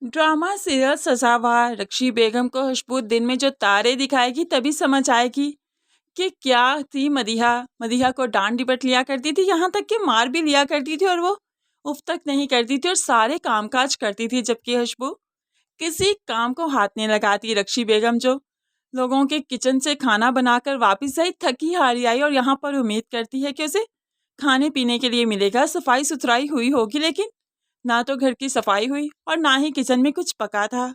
Drama serial सजा हुआ। रक्षी बेगम को खुशबू दिन में जो तारे दिखाएगी तभी समझ आएगी कि क्या थी मदीहा। मदीहा को डांट डिपट लिया करती थी, यहाँ तक कि मार भी लिया करती थी और वो उफ तक नहीं करती थी और सारे कामकाज करती थी, जबकि खुशबू किसी काम को हाथ नहीं लगाती। रक्षी बेगम जो लोगों के किचन से खाना बनाकर वापस आई, थकी हारी आई और यहाँ पर उम्मीद करती है कि उसे खाने पीने के लिए मिलेगा, सफाई सुथराई हुई होगी, लेकिन ना तो घर की सफाई हुई और ना ही किचन में कुछ पका था।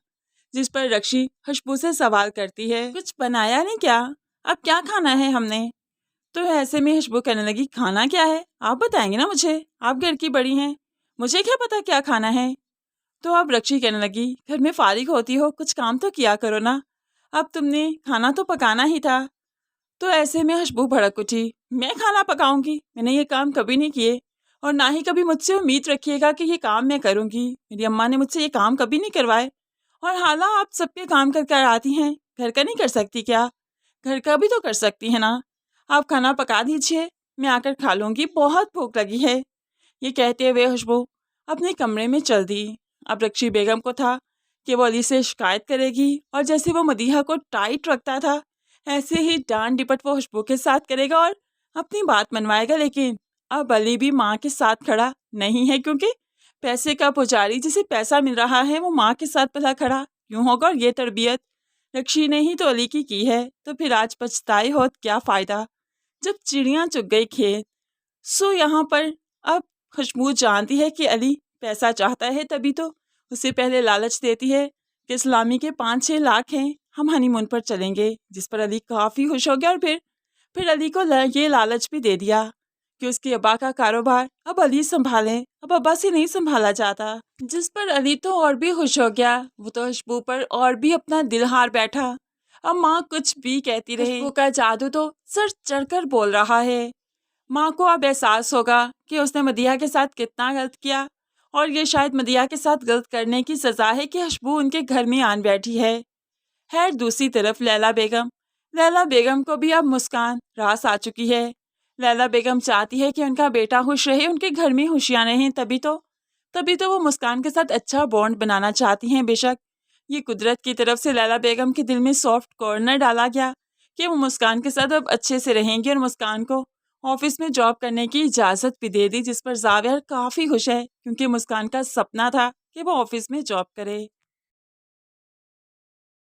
जिस पर रक्षी खुशबू से सवाल करती है, कुछ बनाया नहीं क्या? अब क्या खाना है हमने? तो ऐसे में खुशबू कहने लगी, खाना क्या है आप बताएंगे ना मुझे, आप घर की बड़ी हैं, मुझे क्या पता क्या खाना है। तो अब रक्षी कहने लगी, घर में फारिग होती हो, कुछ काम तो किया करो ना, अब तुमने खाना तो पकाना ही था। तो ऐसे में खुशबू भड़क उठी, मैं खाना पकाऊंगी? मैंने ये काम कभी नहीं किए और ना ही कभी मुझसे उम्मीद रखिएगा कि ये काम मैं करूंगी। मेरी अम्मा ने मुझसे ये काम कभी नहीं करवाए और हाला आप सबके काम कर कर आती हैं, घर का नहीं कर सकती क्या? घर का भी तो कर सकती है ना। आप खाना पका दीजिए, मैं आकर खा लूँगी, बहुत भूख लगी है। ये कहते हुए खुशबू अपने कमरे में चल दी। अब रक्षी बेगम को था कि वो अली से शिकायत करेगी और जैसे वो मदीहा को टाइट रखता था ऐसे ही डांट डिपट वो खुशबू के साथ करेगा और अपनी बात मनवाएगा। लेकिन अब अली भी माँ के साथ खड़ा नहीं है, क्योंकि पैसे का पुजारी जिसे पैसा मिल रहा है वो माँ के साथ भला खड़ा क्यों होगा? और ये तरबियत रक्षी ने ही तो अली की है, तो फिर आज पछताए हो क्या फ़ायदा जब चिड़ियाँ चुग गई खेत। सो यहाँ पर अब खुशबू जानती है कि अली पैसा चाहता है, तभी तो उसे पहले लालच देती है कि इस्लामी के 5-6 लाख हैं, हम हनीमून पर चलेंगे, जिस पर अली काफ़ी खुश हो गया और फिर अली को ये लालच भी दे दिया कि उसके अब्बा का कारोबार अब अली संभालें, अब अब्बा से नहीं संभाला जाता, जिस पर अली तो और भी खुश हो गया। वो तो खुशबू पर और भी अपना दिल हार बैठा। अब माँ कुछ भी कहती रही, खुशबू का जादू तो सर चढ़कर बोल रहा है। माँ को अब एहसास होगा कि उसने मदीहा के साथ कितना गलत किया और ये शायद मदीहा के साथ गलत करने की सज़ा है कि खुशबू उनके घर में आन बैठी है। खैर दूसरी तरफ लैला बेगम को भी अब मुस्कान रास आ चुकी है। लैला बेगम चाहती है कि उनका बेटा खुश रहे, उनके घर में खुशियाँ रहें, तभी तो वो मुस्कान के साथ अच्छा बॉन्ड बनाना चाहती हैं। बेशक ये कुदरत की तरफ से लैला बेगम के दिल में सॉफ्ट कॉर्नर डाला गया कि वो मुस्कान के साथ अब अच्छे से रहेंगी और मुस्कान को ऑफिस में जॉब करने की इजाज़त भी दे दी, जिस पर जावेर काफ़ी खुश है, क्योंकि मुस्कान का सपना था कि वो ऑफिस में जॉब करे।